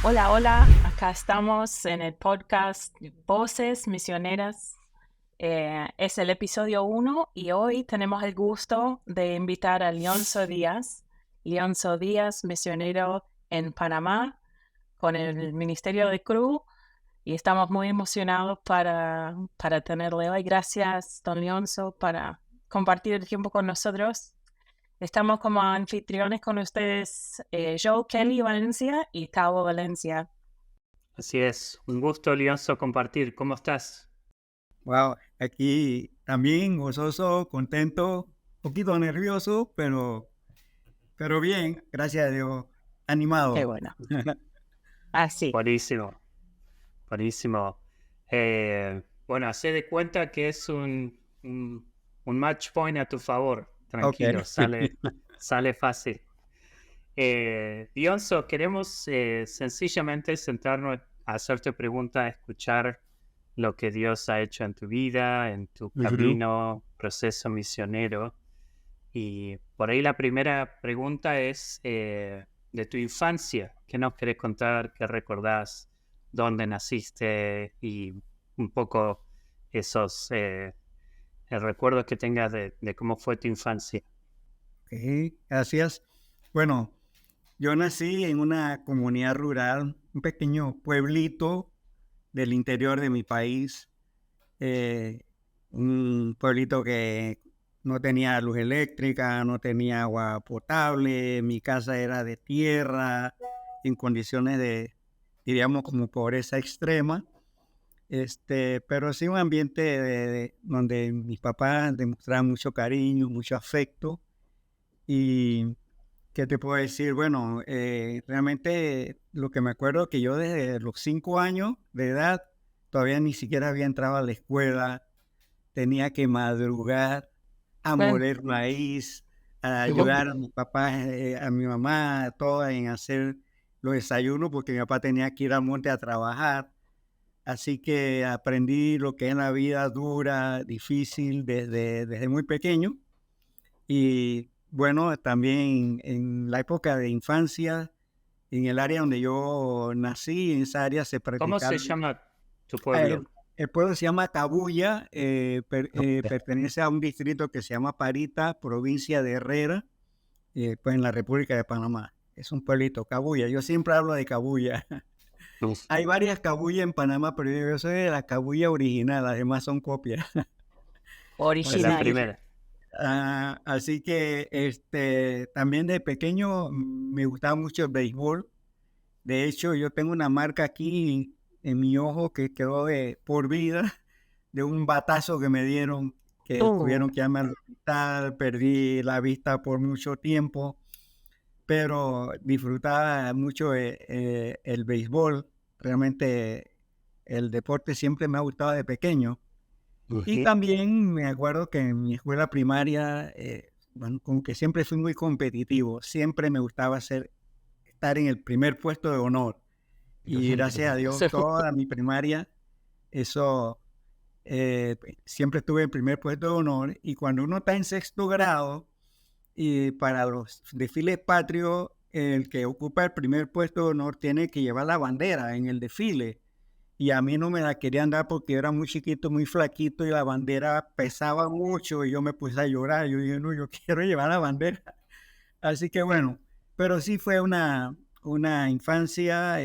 Hola, hola, acá estamos en el podcast Voces Misioneras. Es el episodio 1 y hoy tenemos el gusto de invitar a Leonzo Díaz. Leonzo Díaz, misionero en Panamá con el Ministerio de Cruz, y estamos muy emocionados para tenerle hoy. Gracias, don Leonzo, para compartir el tiempo con nosotros. Estamos como anfitriones con ustedes, yo, Kelly Valencia y Cabo Valencia. Así es, un gusto, Leonzo, compartir. ¿Cómo estás? Wow, aquí también gozoso, contento, un poquito nervioso, pero bien, gracias a Dios, Qué animado. bueno. Así. Buenísimo, buenísimo. Bueno, hacé de cuenta que es un match point a tu favor. Ok. Tranquilo, sale fácil. Leonzo, queremos sencillamente centrarnos a hacerte preguntas, a escuchar lo que Dios ha hecho en tu vida, en tu camino, proceso misionero. Y por ahí la primera pregunta es de tu infancia. ¿Qué nos querés contar? ¿Qué recordás? ¿Dónde naciste? Y un poco esos recuerdos que tengas de cómo fue tu infancia. Ok, gracias. Bueno, yo nací en una comunidad rural, un pequeño pueblito del interior de mi país, eh, un pueblito que no tenía luz eléctrica, no tenía agua potable, mi casa era de tierra, en condiciones de, diríamos, como pobreza extrema, pero sí un ambiente donde mis papás demostraban mucho cariño, mucho afecto. Y ¿qué te puedo decir? Bueno, realmente lo que me acuerdo que yo desde los 5 años de edad todavía ni siquiera había entrado a la escuela, tenía que madrugar a Bueno, moler maíz, a ayudar a mi papá, a mi mamá, a todas en hacer los desayunos, porque mi papá tenía que ir al monte a trabajar. Así que aprendí lo que es la vida dura, difícil, desde muy pequeño. Y bueno, también en la época de infancia, en el área donde yo nací, en esa área se ¿Cómo se practicaban. llama tu El, pueblo? el pueblo se llama Cabuya, pertenece a un distrito que se llama Parita, provincia de Herrera, pues en la República de Panamá. Es un pueblito, Cabuya. Yo siempre hablo de Cabuya. Uf, Hay varias Cabuya en Panamá, pero yo soy de la Cabuya original, las demás son copias. de la Así original. que, primera. así que también de pequeño me gustaba mucho el béisbol. De hecho, yo tengo una marca aquí en mi ojo que quedó de por vida de un batazo que me dieron, que Uh, tuvieron que irme al hospital, perdí la vista por mucho tiempo, pero disfrutaba mucho el béisbol. Realmente el deporte siempre me ha gustado de pequeño. Y Ujú. también me acuerdo que en mi escuela primaria, bueno, como que siempre fui muy competitivo, siempre me gustaba estar en el primer puesto de honor. Y gracias a Dios, seguro. toda mi primaria, eso, siempre estuve en primer puesto de honor. Y cuando uno está en sexto grado, y para los desfiles patrios, el que ocupa el primer puesto de honor tiene que llevar la bandera en el desfile. Y a mí no me la querían dar porque yo era muy chiquito, muy flaquito y la bandera pesaba mucho y yo me puse a llorar. Yo dije, no, yo quiero llevar la bandera. Así que bueno, pero sí fue una infancia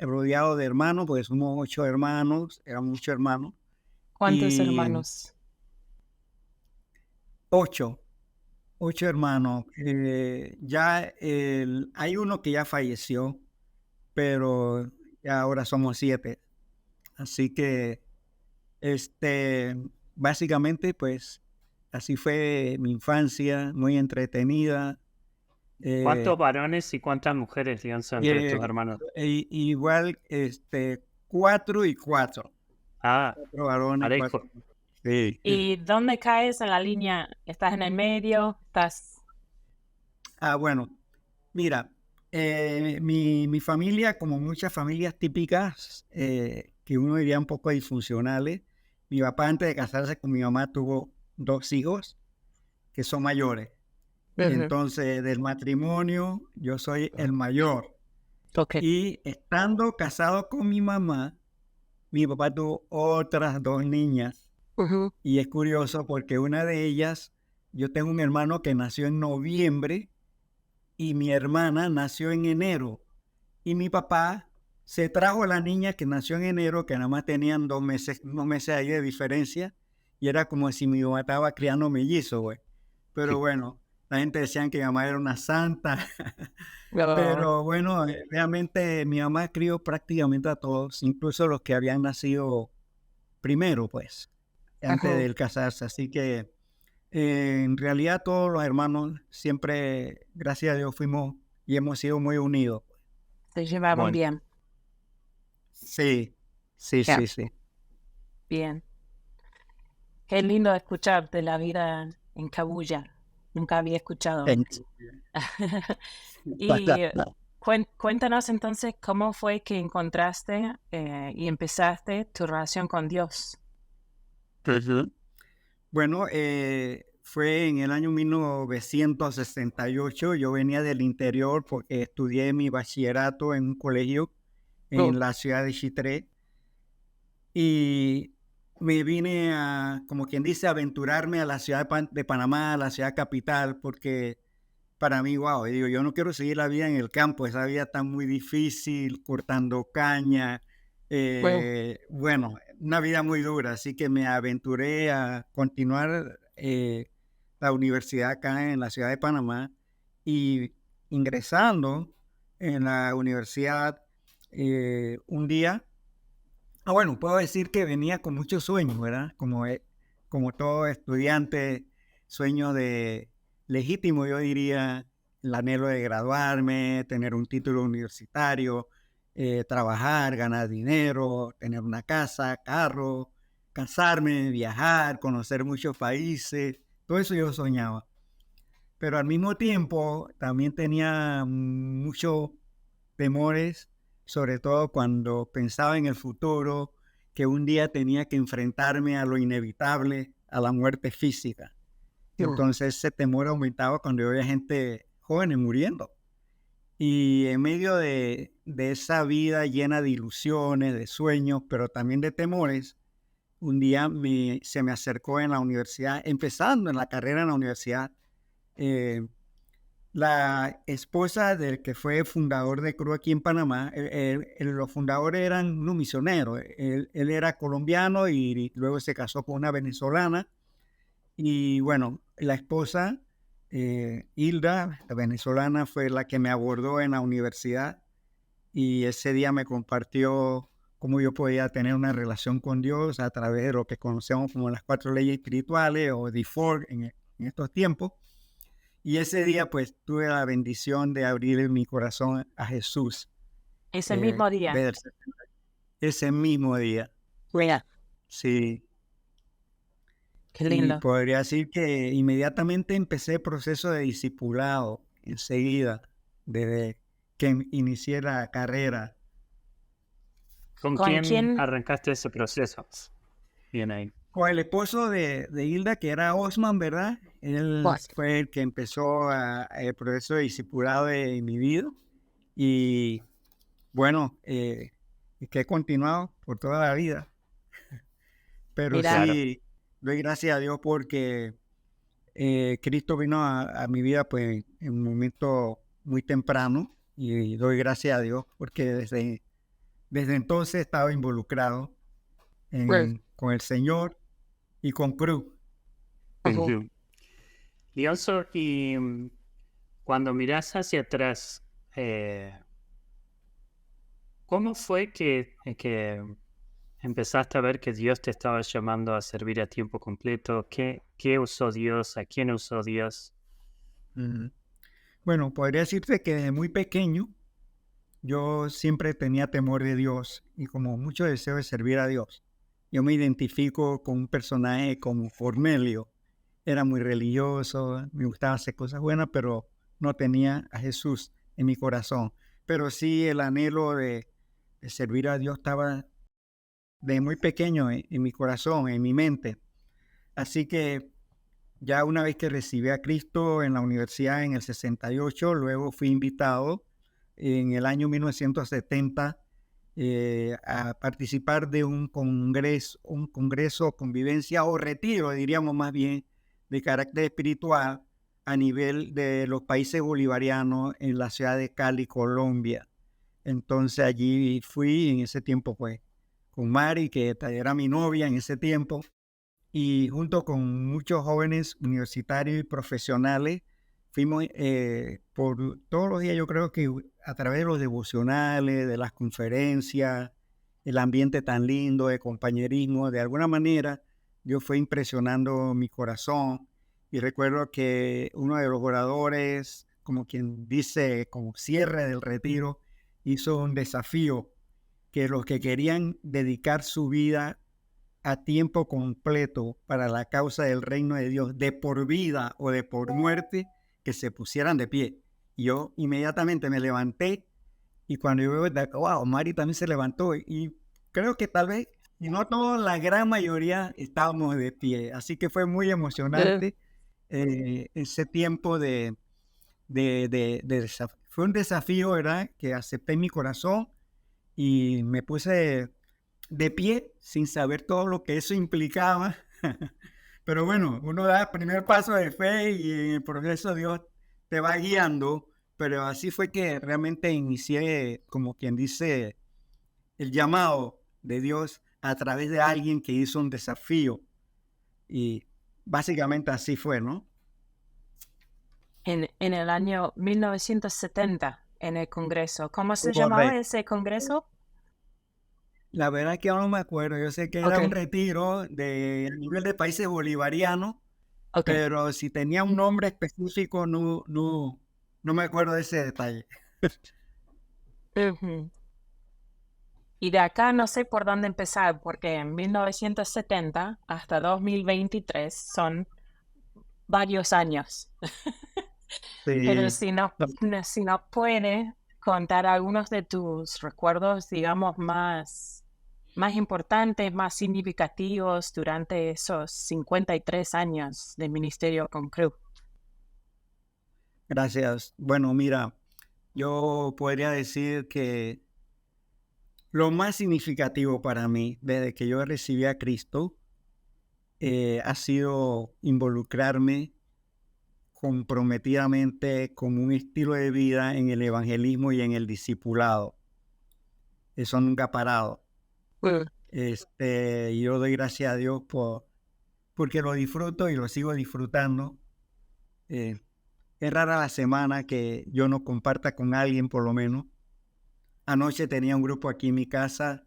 rodeado de hermanos, porque somos 8 hermanos, éramos 8 hermanos, ¿Cuántos y hermanos? 8, 8 hermanos. Hay uno que ya falleció, pero ya ahora somos 7. Así que, este, básicamente, pues, así fue mi infancia, muy entretenida. Eh, ¿Cuántos varones y cuántas mujeres, Leonzo, entre tus eh, hermanos? igual, 4 y 4. Ah, 4 varones, 4 parejo. mujeres. Sí. ¿Y dónde caes en la línea? ¿Estás en el medio? ¿Estás...? Bueno, mira, mi familia, como muchas familias típicas, que uno diría un poco disfuncionales, mi papá antes de casarse con mi mamá tuvo 2 hijos que son mayores. Ujú. Entonces, del matrimonio, yo soy el mayor. Ok. Y estando casado con mi mamá, mi papá tuvo otras 2 niñas. Ujú. Y es curioso porque una de ellas, yo tengo un hermano que nació en noviembre y mi hermana nació en enero. Y mi papá se trajo a la niña que nació en enero, que nada más tenían 2 meses, unos meses ahí de diferencia. Y era como si mi mamá estaba criando mellizos, güey. Pero bueno, la gente decía que mi mamá era una santa. Oh, Pero bueno, realmente mi mamá crió prácticamente a todos, incluso los que habían nacido primero, pues, antes ajá. del casarse. Así que en realidad todos los hermanos siempre, gracias a Dios, fuimos y hemos sido muy unidos. Se llevaron Bueno, bien. Sí, sí, Ya. sí, sí. Bien. Qué lindo escuchar de la vida en Cabuya. Nunca había escuchado Thank antes. you. Y cuéntanos entonces cómo fue que encontraste y empezaste tu relación con Dios. Ujú. Bueno, fue en el año 1968. Yo venía del interior porque estudié mi bachillerato en un colegio Oh, en la ciudad de Chitré y me vine a, como quien dice, aventurarme a la ciudad de Panamá, a la ciudad capital, porque para mí, wow, digo, yo no quiero seguir la vida en el campo, esa vida está muy difícil, cortando caña, bueno, bueno, una vida muy dura, así que me aventuré a continuar la universidad acá en la ciudad de Panamá y ingresando en la universidad un día, bueno, puedo decir que venía con muchos sueños, ¿verdad? Como todo estudiante, sueño de legítimo, yo diría, el anhelo de graduarme, tener un título universitario, trabajar, ganar dinero, tener una casa, carro, casarme, viajar, conocer muchos países, todo eso yo soñaba. Pero al mismo tiempo también tenía muchos temores, sobre todo cuando pensaba en el futuro, que un día tenía que enfrentarme a lo inevitable, a la muerte física. mm, Entonces ese temor aumentaba cuando yo veía gente jóvenes muriendo. Y en medio de esa vida llena de ilusiones, de sueños, pero también de temores, un día se me acercó en la universidad, empezando en la carrera en la universidad, eh, la esposa del que fue fundador de CRU aquí en Panamá. Los fundadores eran unos misioneros. Él era colombiano y luego se casó con una venezolana. Y bueno, la esposa, Hilda, la venezolana, fue la que me abordó en la universidad y ese día me compartió cómo yo podía tener una relación con Dios a través de lo que conocemos como las 4 leyes espirituales o the four en estos tiempos. Y ese día pues tuve la bendición de abrir mi corazón a Jesús. ese mismo día. Ese mismo día, Mira, sí. qué Y lindo. podría decir que inmediatamente empecé el proceso de discipulado, enseguida, desde que inicié la carrera. ¿con ¿Con quién quién? arrancaste ese proceso? Bien ahí. Con el esposo de Hilda, que era Osman, ¿verdad? Él Pues, fue el que empezó el proceso de discipulado de mi vida. Y bueno, que he continuado por toda la vida. Pero mira, Claro. sí, doy gracias a Dios porque Cristo vino a mi vida pues en un momento muy temprano y doy gracias a Dios porque desde entonces he estado involucrado pues, con el Señor y con Cruz. ajá. Ujú. Y also, cuando miras hacia atrás, ¿cómo fue que empezaste a ver que Dios te estaba llamando a servir a tiempo completo? ¿Qué usó Dios? ¿A quién usó Dios? Ujú. Bueno, podría decirte que desde muy pequeño yo siempre tenía temor de Dios y como mucho deseo de servir a Dios. Yo me identifico con un personaje como Cornelio. Era muy religioso, me gustaba hacer cosas buenas, pero no tenía a Jesús en mi corazón. Pero sí el anhelo de servir a Dios estaba de muy pequeño en mi corazón, en mi mente. Así que ya una vez que recibí a Cristo en la universidad en el 68, luego fui invitado en el año 1970 a participar de un congreso, convivencia o retiro, diríamos más bien, de carácter espiritual a nivel de los países bolivarianos en la ciudad de Cali, Colombia. Entonces allí fui en ese tiempo pues con Mari, que era mi novia en ese tiempo, y junto con muchos jóvenes universitarios y profesionales fuimos por todos los días, yo creo que a través de los devocionales, de las conferencias, el ambiente tan lindo de compañerismo, de alguna manera Dios fue impresionando mi corazón. Y recuerdo que uno de los oradores, como quien dice, como cierre del retiro, hizo un desafío que los que querían dedicar su vida a tiempo completo para la causa del reino de Dios, de por vida o de por muerte, que se pusieran de pie. Y yo inmediatamente me levanté y cuando yo veo, wow, Mari también se levantó y creo que tal vez, y no toda la gran mayoría estábamos de pie. Así que fue muy emocionante ese tiempo de desafío. Fue un desafío, ¿verdad? Que acepté en mi corazón y me puse de pie sin saber todo lo que eso implicaba. Pero bueno, uno da el primer paso de fe y en el proceso Dios te va guiando. Pero así fue que realmente inicié, como quien dice, el llamado de Dios a través de alguien que hizo un desafío. Y básicamente así fue, ¿no? En el año 1970, en el Congreso. ¿Cómo se llamaba ese Congreso? La verdad es que no me acuerdo. Yo sé que era un retiro de nivel de países bolivarianos, pero si tenía un nombre específico, no me acuerdo de ese detalle. Y de acá no sé por dónde empezar, porque en 1970 hasta 2023 son varios años. Sí. Pero si nos puede contar algunos de tus recuerdos, digamos, más importantes, más significativos durante esos 53 años de ministerio con Cru. Gracias. Bueno, mira, yo podría decir que lo más significativo para mí desde que yo recibí a Cristo ha sido involucrarme comprometidamente con un estilo de vida en el evangelismo y en el discipulado. Eso nunca ha parado. Yo doy gracias a Dios porque lo disfruto y lo sigo disfrutando. Es rara la semana que yo no comparta con alguien, por lo menos. Anoche tenía un grupo aquí en mi casa,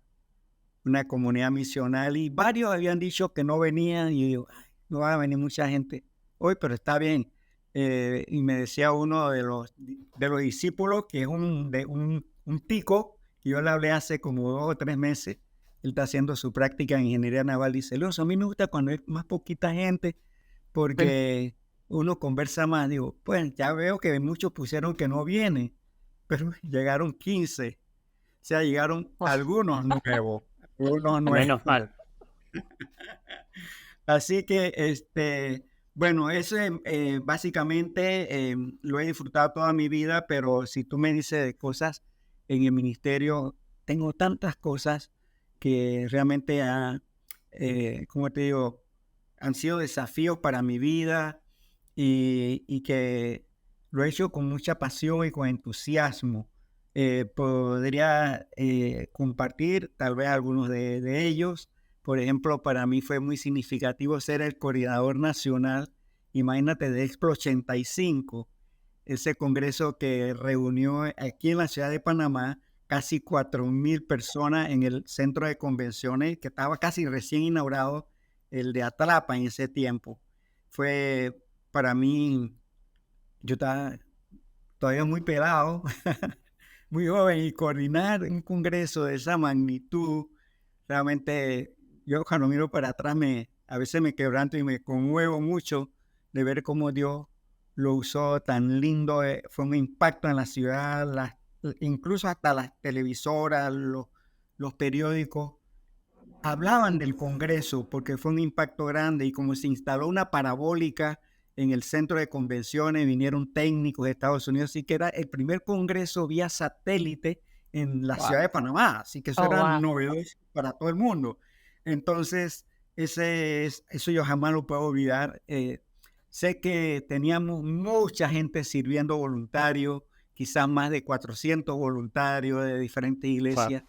una comunidad misional, y varios habían dicho que no venían, y yo digo, no va a venir mucha gente hoy, pero está bien. Y me decía uno de los discípulos, que es un tico, que yo le hablé hace como 2 o 3 meses, él está haciendo su práctica en ingeniería naval, dice, Leonzo, a mí me gusta cuando hay más poquita gente, porque uno conversa más. Digo, pues ya veo que muchos pusieron que no vienen, pero llegaron 15, o sea, llegaron algunos nuevos. Menos mal. Así que, bueno, eso básicamente lo he disfrutado toda mi vida, pero si tú me dices de cosas en el ministerio, tengo tantas cosas que realmente como te digo, han sido desafíos para mi vida y que lo he hecho con mucha pasión y con entusiasmo. Podría compartir tal vez algunos de ellos. Por ejemplo, para mí fue muy significativo ser el coordinador nacional, imagínate, de Expo 85, ese congreso que reunió aquí en la ciudad de Panamá casi 4,000 personas en el centro de convenciones, que estaba casi recién inaugurado, el de Atlapa en ese tiempo. Fue para mí, yo estaba todavía muy pelado, muy joven, y coordinar un congreso de esa magnitud, realmente yo cuando miro para atrás a veces me quebranto y me conmuevo mucho de ver cómo Dios lo usó tan lindo. Fue un impacto en la ciudad, incluso hasta las televisoras, los periódicos hablaban del congreso porque fue un impacto grande, y como se instaló una parabólica en el centro de convenciones, vinieron técnicos de Estados Unidos, así que era el primer congreso vía satélite en la ciudad de Panamá, así que eso era novedoso para todo el mundo. Entonces, eso yo jamás lo puedo olvidar. Sé que teníamos mucha gente sirviendo voluntario, quizás más de 400 voluntarios de diferentes iglesias,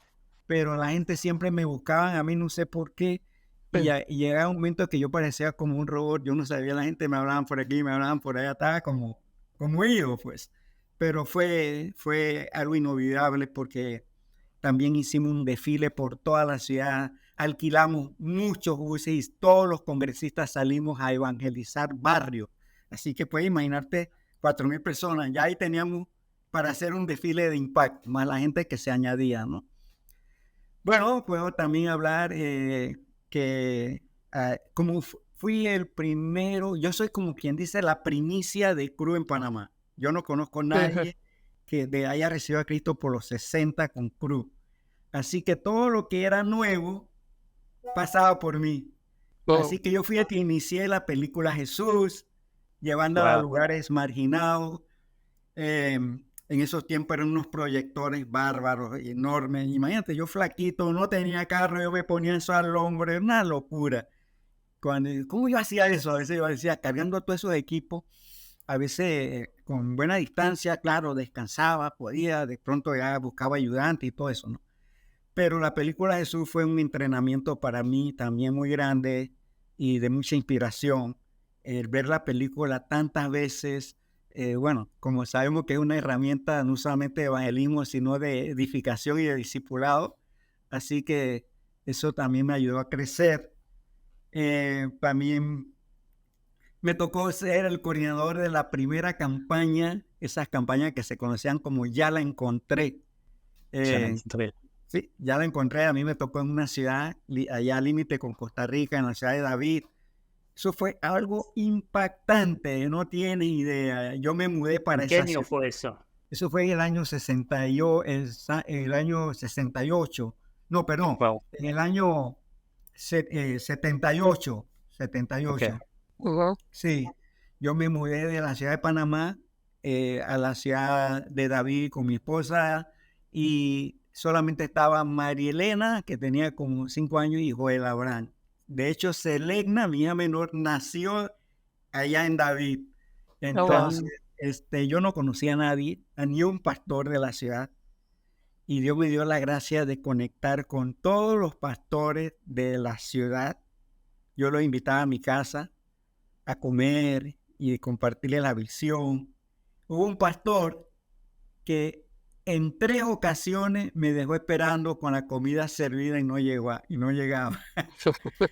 pero la gente siempre me buscaba, a mí no sé por qué, y llegaba un momento que yo parecía como un robot, yo no sabía, la gente me hablaban por aquí, me hablaban por allá, estaba como ellos, pues. Pero fue algo inolvidable porque también hicimos un desfile por toda la ciudad, alquilamos muchos buses y todos los congresistas salimos a evangelizar barrios. Así que puedes imaginarte 4,000 personas, ya ahí teníamos para hacer un desfile de impacto, más la gente que se añadía, ¿no? Bueno, puedo también hablar como fui el primero, yo soy como quien dice la primicia de Cru en Panamá. Yo no conozco a nadie que haya recibido a Cristo por los 60 con Cru. Así que todo lo que era nuevo pasaba por mí. Así que yo fui el que inicié la película Jesús, llevándola a lugares marginados. En esos tiempos eran unos proyectores bárbaros, enormes. Imagínate, yo flaquito, no tenía carro, yo me ponía eso al hombro, era una locura. ¿Cómo yo hacía eso? A veces yo decía, cargando todos esos equipos, a veces con buena distancia, claro, descansaba, podía, de pronto ya buscaba ayudante y todo eso, ¿no? Pero la película Jesús fue un entrenamiento para mí también muy grande y de mucha inspiración. El ver la película tantas veces, bueno, como sabemos que es una herramienta no solamente de evangelismo, sino de edificación y de discipulado. Así que eso también me ayudó a crecer. También me tocó ser el coordinador de la primera campaña, esas campañas que se conocían como Ya la encontré. Sí, ya la encontré. A mí me tocó en una ciudad allá al límite con Costa Rica, en la ciudad de David. Eso fue algo impactante, no tienes idea. Yo me mudé para esa ciudad. ¿Qué año fue eso? Eso fue en el año 68. No, perdón, en el año 78. Okay. Sí, yo me mudé de la ciudad de Panamá a la ciudad de David con mi esposa y solamente estaba María Elena, que tenía como 5 años, y Joel Abraham. De hecho, Selegna, mi hija menor, nació allá en David. Entonces, yo no conocía a nadie, a ni un pastor de la ciudad. Y Dios me dio la gracia de conectar con todos los pastores de la ciudad. Yo los invitaba a mi casa a comer y compartirle la visión. Hubo un pastor que en 3 ocasiones me dejó esperando con la comida servida y no llegaba.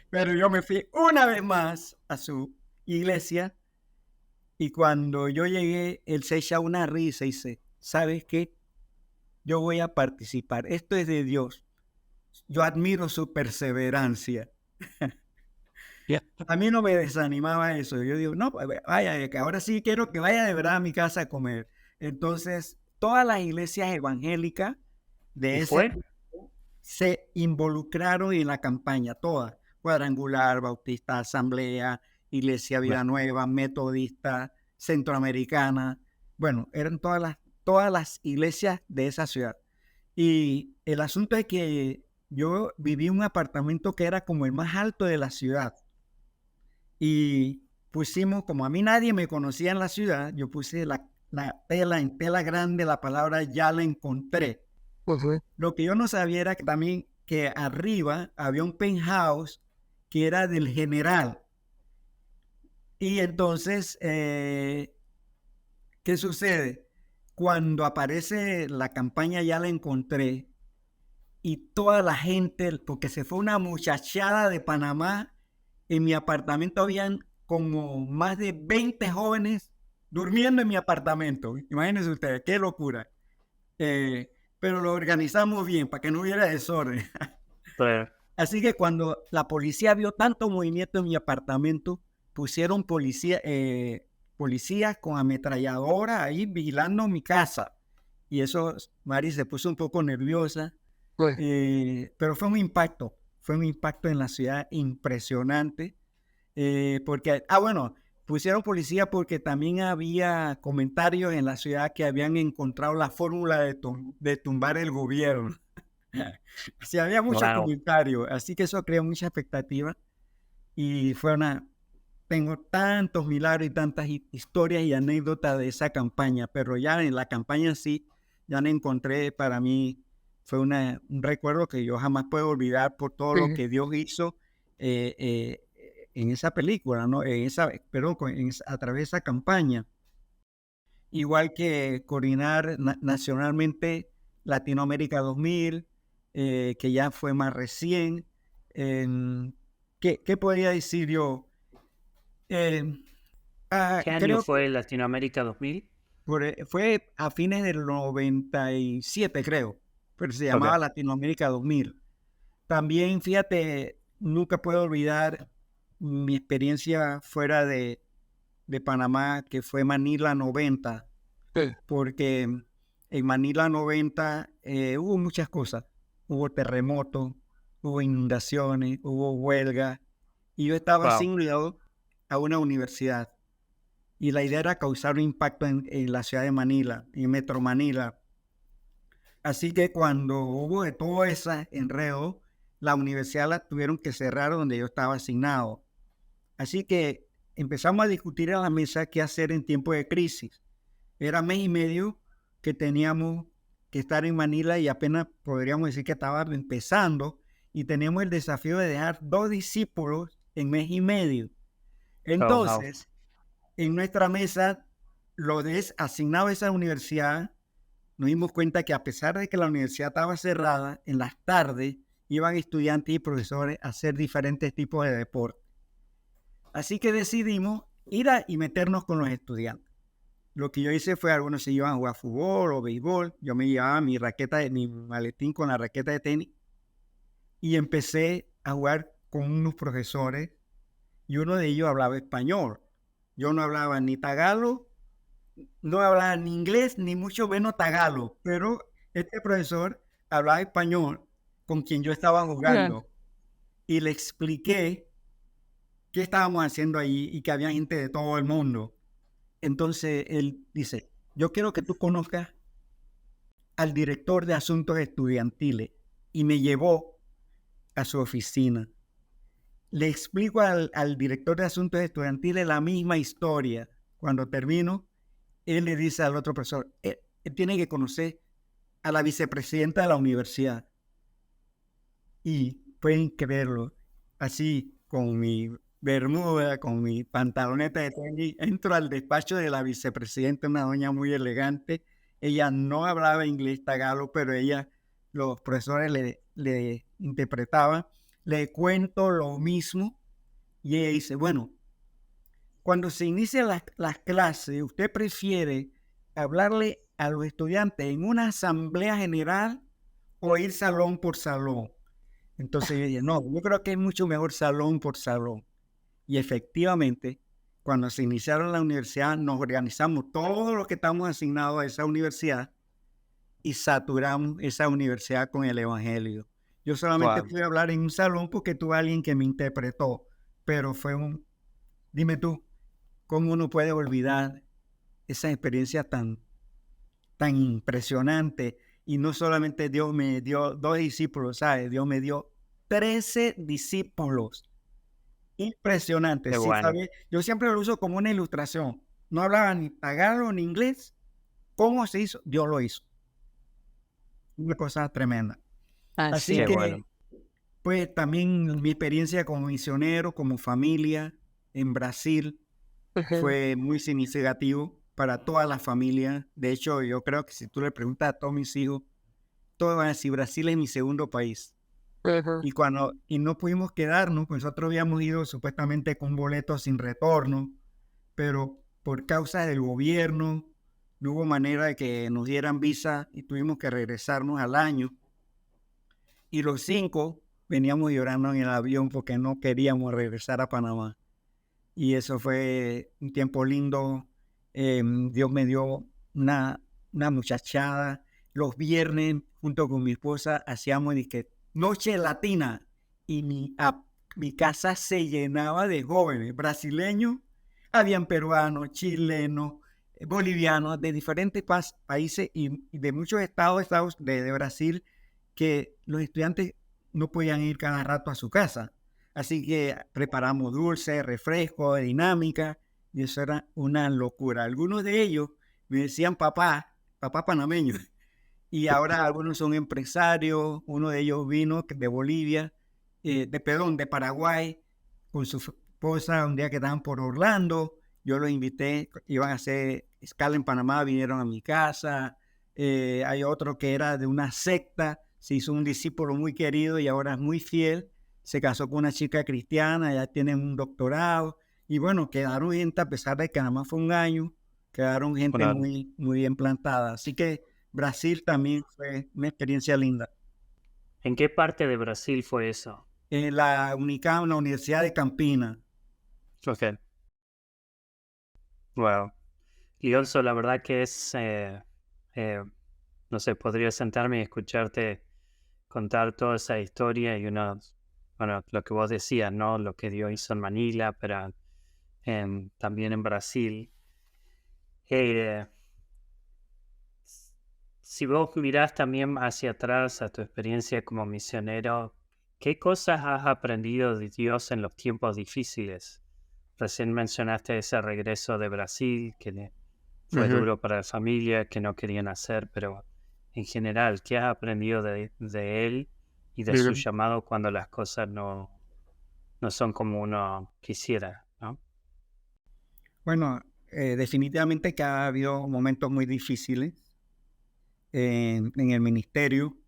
Pero yo me fui una vez más a su iglesia y cuando yo llegué, él se echa una risa y dice, ¿sabes qué? Yo voy a participar. Esto es de Dios. Yo admiro su perseverancia. A mí no me desanimaba eso. Yo digo, no, vaya, que ahora sí quiero que vaya de verdad a mi casa a comer. Entonces, todas las iglesias evangélicas de ese tiempo se involucraron en la campaña, todas. Cuadrangular, Bautista, Asamblea, Iglesia Vida Nueva, Metodista, Centroamericana. Bueno, eran todas las iglesias de esa ciudad. Y el asunto es que yo viví en un apartamento que era como el más alto de la ciudad. Y pusimos, como a mí nadie me conocía en la ciudad, yo puse la tela en tela grande, la palabra Ya la encontré. Lo que yo no sabía era que también que arriba había un penthouse que era del general. Y entonces, ¿qué sucede? Cuando aparece la campaña Ya la encontré y toda la gente, porque se fue una muchachada de Panamá, en mi apartamento habían como más de 20 jóvenes durmiendo en mi apartamento. Imagínense ustedes, qué locura. Pero lo organizamos bien para que no hubiera desorden. Así que cuando la policía vio tanto movimiento en mi apartamento, pusieron policías con ametralladora ahí vigilando mi casa. Y eso, Mari se puso un poco nerviosa. Pero fue un impacto en la ciudad impresionante. Porque, bueno, pusieron policía porque también había comentarios en la ciudad que habían encontrado la fórmula de tumbar el gobierno. Sí, había muchos Wow. comentarios, así que eso creó mucha expectativa y tengo tantos milagros y tantas historias y anécdotas de esa campaña, pero ya en la campaña sí, ya la encontré, para mí fue un recuerdo que yo jamás puedo olvidar por todo lo que Dios hizo en esa película, ¿no? A través de esa campaña. Igual que coordinar nacionalmente Latinoamérica 2000, que ya fue más recién. ¿Qué podría decir yo? ¿Qué año Creo fue que Latinoamérica 2000? fue a fines del 97, creo, pero se Ok. llamaba Latinoamérica 2000. También, fíjate, nunca puedo olvidar mi experiencia fuera de Panamá, que fue Manila 90, porque en Manila 90 hubo muchas cosas. Hubo terremotos, hubo inundaciones, hubo huelga, y yo estaba Wow. asignado a una universidad. Y la idea era causar un impacto en la ciudad de Manila, en Metro Manila. Así que cuando hubo de todo ese enredo, la universidad la tuvieron que cerrar donde yo estaba asignado. Así que empezamos a discutir a la mesa qué hacer en tiempo de crisis. Era mes y medio que teníamos que estar en Manila y apenas podríamos decir que estaba empezando y teníamos el desafío de dejar 2 discípulos en mes y medio. Oh, wow. Entonces, en nuestra mesa, los asignados a esa universidad, nos dimos cuenta que a pesar de que la universidad estaba cerrada, en las tardes iban estudiantes y profesores a hacer diferentes tipos de deporte. Así que decidimos ir y meternos con los estudiantes. Lo que yo hice fue, algunos se iban a jugar fútbol o béisbol, yo me llevaba mi maletín con la raqueta de tenis y empecé a jugar con unos profesores y uno de ellos hablaba español. Yo no hablaba ni tagalo, no hablaba ni inglés, ni mucho menos tagalo, pero este profesor hablaba español con quien yo estaba jugando y le expliqué qué estábamos haciendo ahí y que había gente de todo el mundo. Entonces él dice, yo quiero que tú conozcas al director de asuntos estudiantiles, y me llevó a su oficina. Le explico al director de asuntos estudiantiles la misma historia. Cuando termino, él le dice al otro profesor, él tiene que conocer a la vicepresidenta de la universidad. Y pueden creerlo, así con mi bermuda, con mi pantaloneta de tenis, entro al despacho de la vicepresidenta, una doña muy elegante. Ella no hablaba inglés tagalo, pero los profesores le interpretaban. Le cuento lo mismo y ella dice, bueno, cuando se inician las clases, ¿usted prefiere hablarle a los estudiantes en una asamblea general o ir salón por salón? Entonces yo dije, no, yo creo que es mucho mejor salón por salón. Y efectivamente, cuando se iniciaron la universidad, nos organizamos todos los que estamos asignados a esa universidad y saturamos esa universidad con el evangelio. Yo solamente Wow. pude hablar en un salón porque tuve a alguien que me interpretó, pero dime tú, ¿cómo uno puede olvidar esa experiencia tan impresionante? Y no solamente Dios me dio 2 discípulos, ¿sabes? Dios me dio 13 discípulos. Impresionante, Qué sí, bueno. ¿sabes? Yo siempre lo uso como una ilustración. No hablaba ni tagalo ni inglés. ¿Cómo se hizo? Dios lo hizo. Una cosa tremenda. Así Qué que, bueno. pues también mi experiencia como misionero, como familia en Brasil, fue muy significativo para toda la familia. De hecho, yo creo que si tú le preguntas a todos mis hijos, todos van a decir, Brasil es mi segundo país. Y no pudimos quedarnos, pues nosotros habíamos ido supuestamente con boletos sin retorno, pero por causa del gobierno no hubo manera de que nos dieran visa y tuvimos que regresarnos al año. Y los 5 veníamos llorando en el avión porque no queríamos regresar a Panamá. Y eso fue un tiempo lindo. Dios me dio una muchachada. Los viernes, junto con mi esposa, hacíamos noche latina. Y mi casa se llenaba de jóvenes brasileños Habían peruanos, chilenos, bolivianos, de diferentes países y de muchos estados de Brasil, que los estudiantes no podían ir cada rato a su casa. Así que preparamos dulces, refrescos, dinámica, y eso era una locura. Algunos de ellos me decían papá panameño, y ahora algunos son empresarios. Uno de ellos vino de Bolivia, de Paraguay, con su esposa, un día que estaban por Orlando. Yo los invité, iban a hacer escala en Panamá, vinieron a mi casa. Hay otro que era de una secta, se hizo un discípulo muy querido y ahora es muy fiel. Se casó con una chica cristiana, ya tienen un doctorado. Y bueno, quedaron gente, a pesar de que nada más fue un año, quedaron gente Claro. muy, muy bien plantada. Así que Brasil también fue una experiencia linda. ¿En qué parte de Brasil fue eso? La UNICAM, la Universidad de Campina. Ok. Wow. Lionzo, la verdad que es, no sé, podría sentarme y escucharte contar toda esa historia y bueno, lo que vos decías, ¿no? Lo que Dios hizo en Manila, pero también en Brasil. Eh, si vos mirás también hacia atrás a tu experiencia como misionero, ¿qué cosas has aprendido de Dios en los tiempos difíciles? Recién mencionaste ese regreso de Brasil, que fue duro para la familia, que no querían hacer, pero en general, ¿qué has aprendido de él y de su llamado cuando las cosas no son como uno quisiera, ¿no? Bueno, definitivamente que ha habido momentos muy difíciles en el ministerio.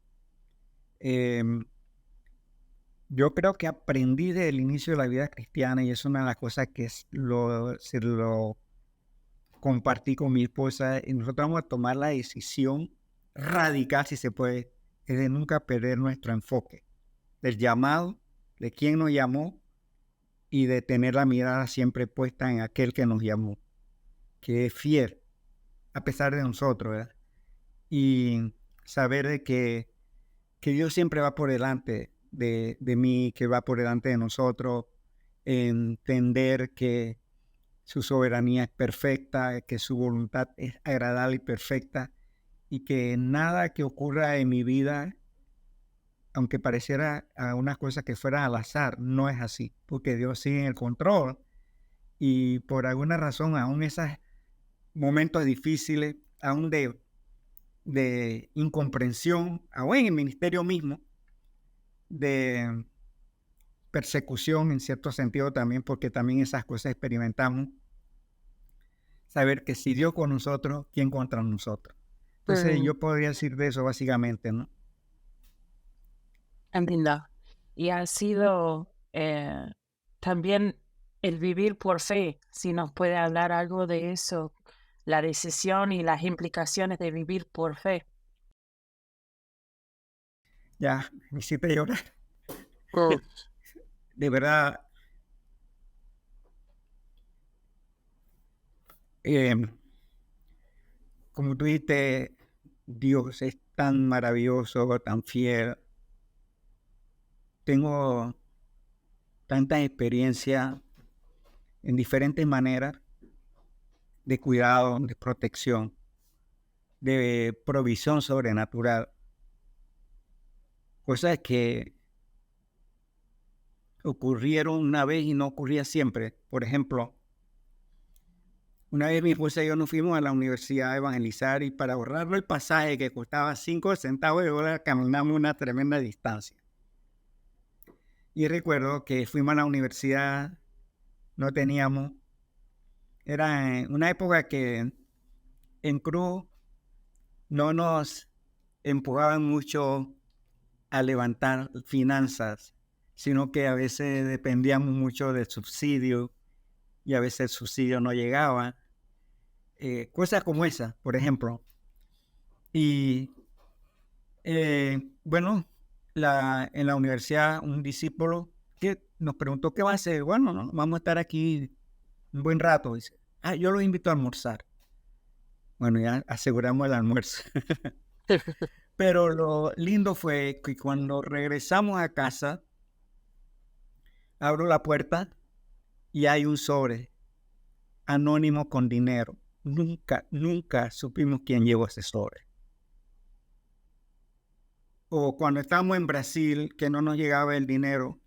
Yo creo que aprendí desde el inicio de la vida cristiana, y es una de las cosas que se lo compartí con mi esposa, y nosotros vamos a tomar la decisión radical, si se puede, es de nunca perder nuestro enfoque, del llamado, de quién nos llamó, y de tener la mirada siempre puesta en aquel que nos llamó, que es fiel, a pesar de nosotros, ¿verdad? Y saber de que Dios siempre va por delante de mí, que va por delante de nosotros, entender que su soberanía es perfecta, que su voluntad es agradable y perfecta, y que nada que ocurra en mi vida, aunque pareciera a unas cosas que fueran al azar, no es así, porque Dios sigue en el control, y por alguna razón, aún esos momentos difíciles, aún de incomprensión, aún en el ministerio mismo, de persecución en cierto sentido también, porque también esas cosas experimentamos, saber que si Dios con nosotros, ¿quién contra nosotros? Entonces yo podría decir de eso básicamente, ¿no? Entiendo. Y ha sido también el vivir por fe, si nos puede hablar algo de eso, la decisión y las implicaciones de vivir por fe. Ya, me hiciste llorar. De verdad, como tú dijiste, Dios es tan maravilloso, tan fiel. Tengo tanta experiencia en diferentes maneras de cuidado, de protección, de provisión sobrenatural. Cosas que ocurrieron una vez y no ocurría siempre. Por ejemplo, una vez mi esposa y yo nos fuimos a la universidad a evangelizar, y para ahorrarlo el pasaje, que costaba 5 centavos de dólar, caminamos una tremenda distancia. Y recuerdo que fuimos a la universidad, no teníamos, era en una época que en Cruz no nos empujaban mucho a levantar finanzas, sino que a veces dependíamos mucho del subsidio, y a veces el subsidio no llegaba. Cosas como esa, por ejemplo. Y bueno, en la universidad un discípulo que nos preguntó qué va a hacer. Bueno, no, vamos a estar aquí un buen rato. Dice, yo los invito a almorzar. Bueno, ya aseguramos el almuerzo. Pero lo lindo fue que cuando regresamos a casa, abro la puerta y hay un sobre anónimo con dinero. Nunca supimos quién llevó ese sobre. O cuando estábamos en Brasil, que no nos llegaba el dinero.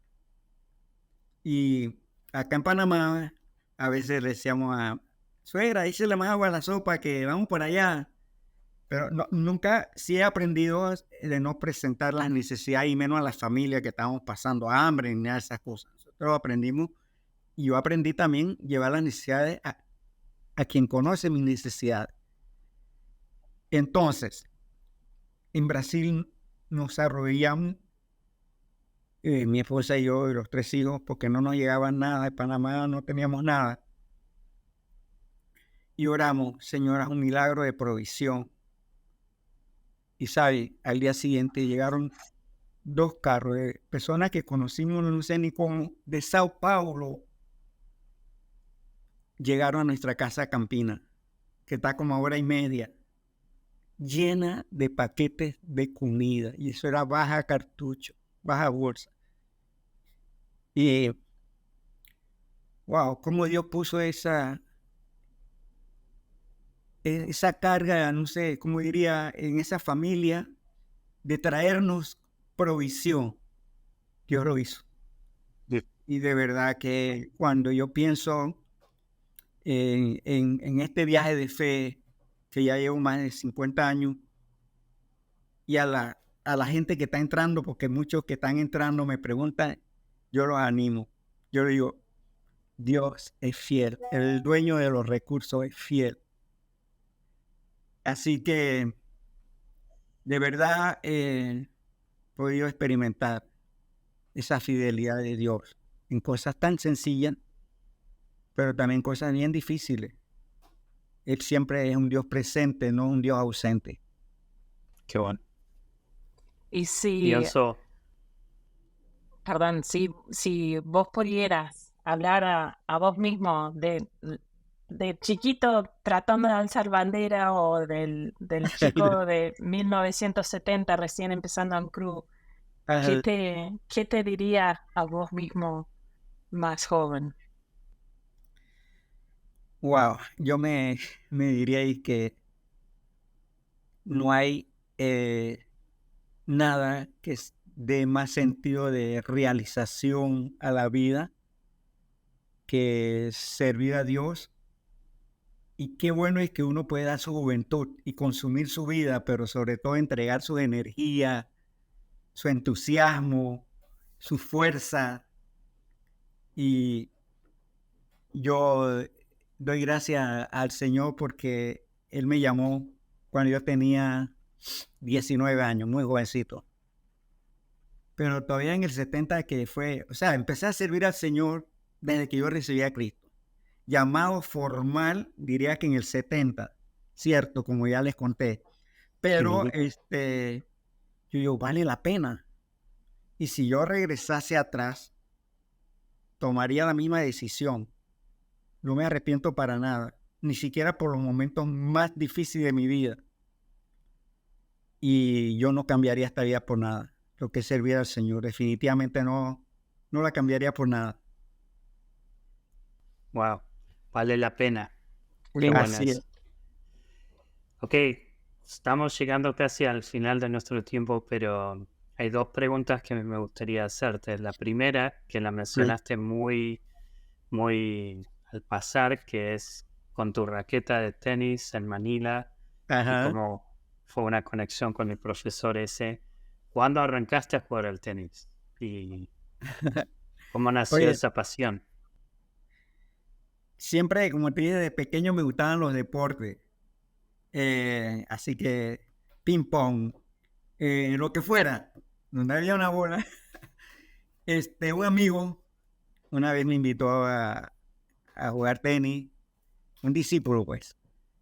Y acá en Panamá, a veces le decíamos a suegra, échale más agua a la sopa que vamos por allá. Pero nunca sí he aprendido de no presentar las necesidades y menos a las familias que estábamos pasando hambre ni nada de esas cosas. Nosotros aprendimos y yo aprendí también llevar las necesidades a quien conoce mis necesidades. Entonces, en Brasil nos arrodillamos, mi esposa y yo y los 3 hijos, porque no nos llegaba nada, de Panamá no teníamos nada. Y oramos, Señor, haz un milagro de provisión. Y sabe, al día siguiente llegaron 2 carros de personas que conocimos, no sé ni cómo, de Sao Paulo. Llegaron a nuestra casa campina, que está como a 1:30, llena de paquetes de comida. Y eso era baja cartucho, baja bolsa. Y, wow, cómo Dios puso esa carga, no sé, cómo diría, en esa familia, de traernos provisión. Dios lo hizo. Sí. Y de verdad que cuando yo pienso en este viaje de fe, que ya llevo más de 50 años, y a la gente que está entrando, porque muchos que están entrando me preguntan, yo los animo. Yo les digo, Dios es fiel, el dueño de los recursos es fiel. Así que, de verdad, he podido experimentar esa fidelidad de Dios en cosas tan sencillas, pero también cosas bien difíciles. Él siempre es un Dios presente, no un Dios ausente. Qué bueno. Y si, Pienso, perdón, si vos pudieras hablar a vos mismo de chiquito tratando de alzar bandera o del chico de 1970 recién empezando en Cruz, ¿qué te diría a vos mismo más joven? Wow, yo me diría ahí que no hay nada que dé más sentido de realización a la vida que servir a Dios. Y qué bueno es que uno puede dar su juventud y consumir su vida, pero sobre todo entregar su energía, su entusiasmo, su fuerza. Y yo doy gracias al Señor porque Él me llamó cuando yo tenía 19 años, muy jovencito. Pero todavía en el 70 que fue, o sea, empecé a servir al Señor desde que yo recibí a Cristo. Llamado formal, diría que en el 70, cierto, como ya les conté. Pero yo digo, vale la pena. Y si yo regresase atrás, tomaría la misma decisión. No me arrepiento para nada, ni siquiera por los momentos más difíciles de mi vida. Y yo no cambiaría esta vida por nada. Lo que es servir al Señor, definitivamente no la cambiaría por nada. wow, vale la pena. Qué bueno Así es. es. Ok, estamos llegando casi al final de nuestro tiempo, pero hay 2 preguntas que me gustaría hacerte. La primera, que la mencionaste muy al pasar, que es con tu raqueta de tenis en Manila, y cómo fue una conexión con el profesor ese. ¿Cuándo arrancaste a jugar al tenis? ¿Y cómo nació esa pasión? Siempre, como te dije, de pequeño me gustaban los deportes. Así que ping pong, lo que fuera, donde había una bola. Un amigo una vez me invitó a jugar tenis, un discípulo pues.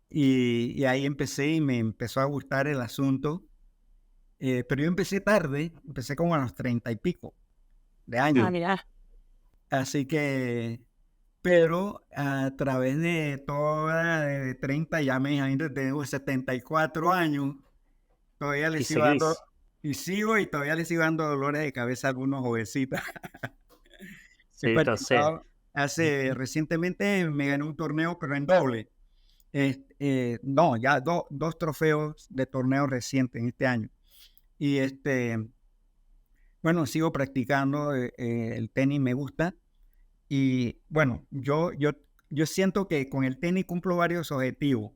Y ahí empecé y me empezó a gustar el asunto. Pero yo empecé tarde, empecé como a los 30 y pico de años. Mira. Así que, pero a través de toda de 30, ya me imagino, tengo 74 años, todavía les sigo dando, y todavía les sigo dando dolores de cabeza a algunos jovencitos. Sí, lo sé. Recientemente me gané un torneo, pero en doble. No, ya dos trofeos de torneo recientes en este año. Y bueno, sigo practicando el tenis, me gusta. Y bueno, yo siento que con el tenis cumplo varios objetivos.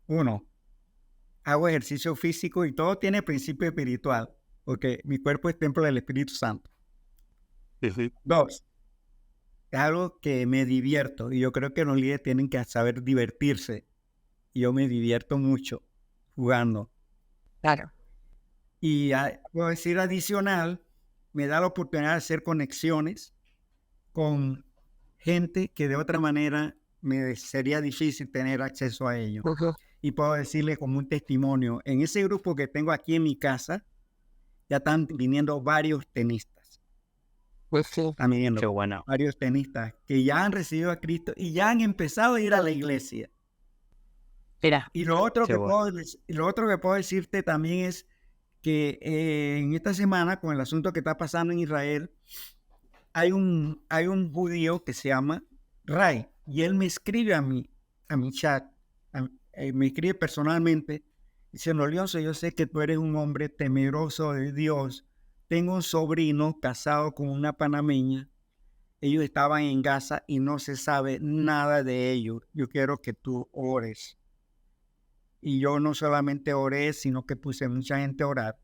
Uno, hago ejercicio físico y todo tiene principio espiritual, porque mi cuerpo es templo del Espíritu Santo. Dos, es algo que me divierto y yo creo que los líderes tienen que saber divertirse. Y yo me divierto mucho jugando. Claro. Y puedo decir adicional, me da la oportunidad de hacer conexiones con gente que de otra manera me sería difícil tener acceso a ellos. Y puedo decirle como un testimonio, en ese grupo que tengo aquí en mi casa, ya están viniendo varios tenistas. Están viniendo Qué bueno. varios tenistas que ya han recibido a Cristo y ya han empezado a ir a la iglesia. Mira. Y lo otro que puedo decirte también es que en esta semana, con el asunto que está pasando en Israel, hay un judío que se llama Ray, y él me escribe a mi chat, me escribe personalmente, diciendo: Leonzo, yo sé que tú eres un hombre temeroso de Dios. Tengo un sobrino casado con una panameña. Ellos estaban en Gaza y no se sabe nada de ellos. Yo quiero que tú ores. Y yo no solamente oré, sino que puse a mucha gente a orar.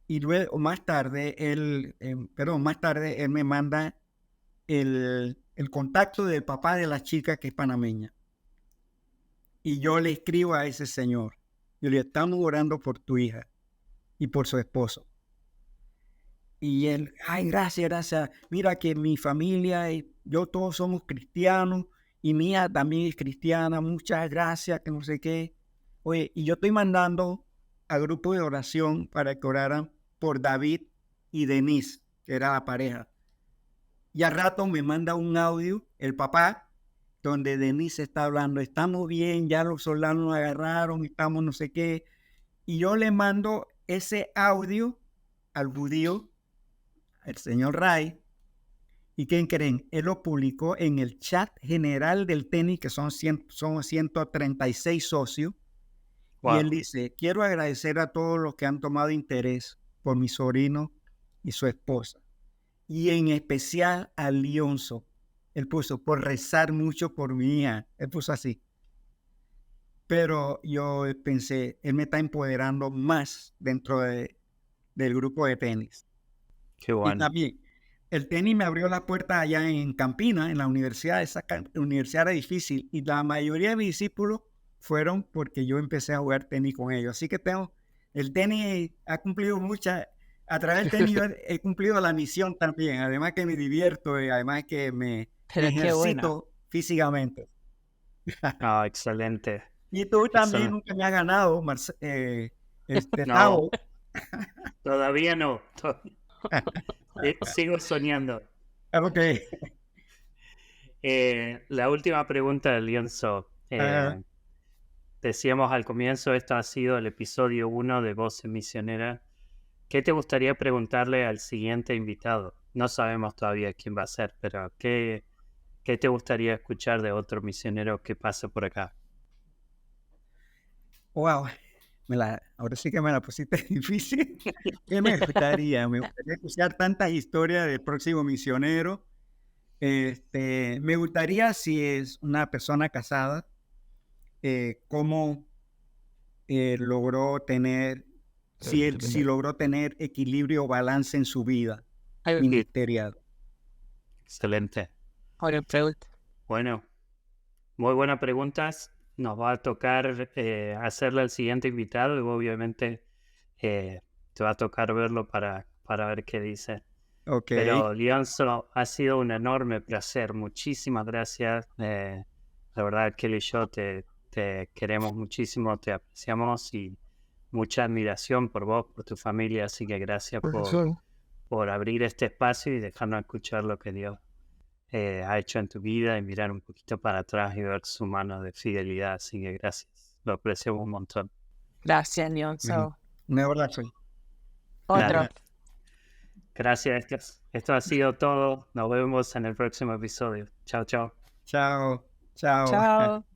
Y luego, más tarde, él me manda el contacto del papá de la chica que es panameña. Y yo le escribo a ese señor. Yo le digo: estamos orando por tu hija y por su esposo. Y él: ay, gracias. Mira que mi familia y yo todos somos cristianos y mía también es cristiana. Muchas gracias, que no sé qué. Oye, y yo estoy mandando a grupo de oración para que oraran por David y Denise, que era la pareja. Y al rato me manda un audio, el papá, donde Denise está hablando: estamos bien, ya los soldados nos agarraron, estamos no sé qué. Y yo le mando ese audio al judío, el señor Ray. ¿Y quién creen? Él lo publicó en el chat general del tenis, que son 136 socios. Wow. Y él dice: quiero agradecer a todos los que han tomado interés por mi sobrino y su esposa. Y en especial a Leonzo. Él puso: por rezar mucho por mi hija. Él puso así. Pero yo pensé, él me está empoderando más dentro del grupo de tenis. Qué bueno. Y también, el tenis me abrió la puerta allá en Campina, en la universidad. Esa universidad era difícil. Y la mayoría de mis discípulos fueron porque yo empecé a jugar tenis con ellos. Así que el tenis ha cumplido a través del tenis yo he cumplido la misión también. Además que me divierto y además que me ejercito físicamente. Ah, excelente. Y tú también nunca me has ganado, no, todavía no. Sigo soñando. Ok. La última pregunta de Leonzo. Decíamos al comienzo, esto ha sido el episodio 1 de Voces Misioneras. ¿Qué te gustaría preguntarle al siguiente invitado? No sabemos todavía quién va a ser, pero ¿qué te gustaría escuchar de otro misionero que pase por acá? Wow, ahora sí que me la pusiste difícil. ¿Qué me gustaría? Me gustaría escuchar tantas historias del próximo misionero. Me gustaría, si es una persona casada, cómo logró tener, si logró tener equilibrio o balance en su vida ministerial. Excelente. Ahora pregunta. Bueno, muy buenas preguntas. Nos va a tocar hacerle al siguiente invitado y obviamente te va a tocar verlo para ver qué dice. Okay. Pero Leonzo, ha sido un enorme placer. Muchísimas gracias. La verdad, Kelly y yo te queremos muchísimo, te apreciamos y mucha admiración por vos, por tu familia. Así que gracias por abrir este espacio y dejarnos escuchar lo que Dios ha hecho en tu vida y mirar un poquito para atrás y ver su mano de fidelidad. Así que gracias. Lo apreciamos un montón. Gracias, Leonzo. Un abrazo. Otro. Gracias. Esto ha sido todo. Nos vemos en el próximo episodio. Chao, chao. Chao, chao. Chao.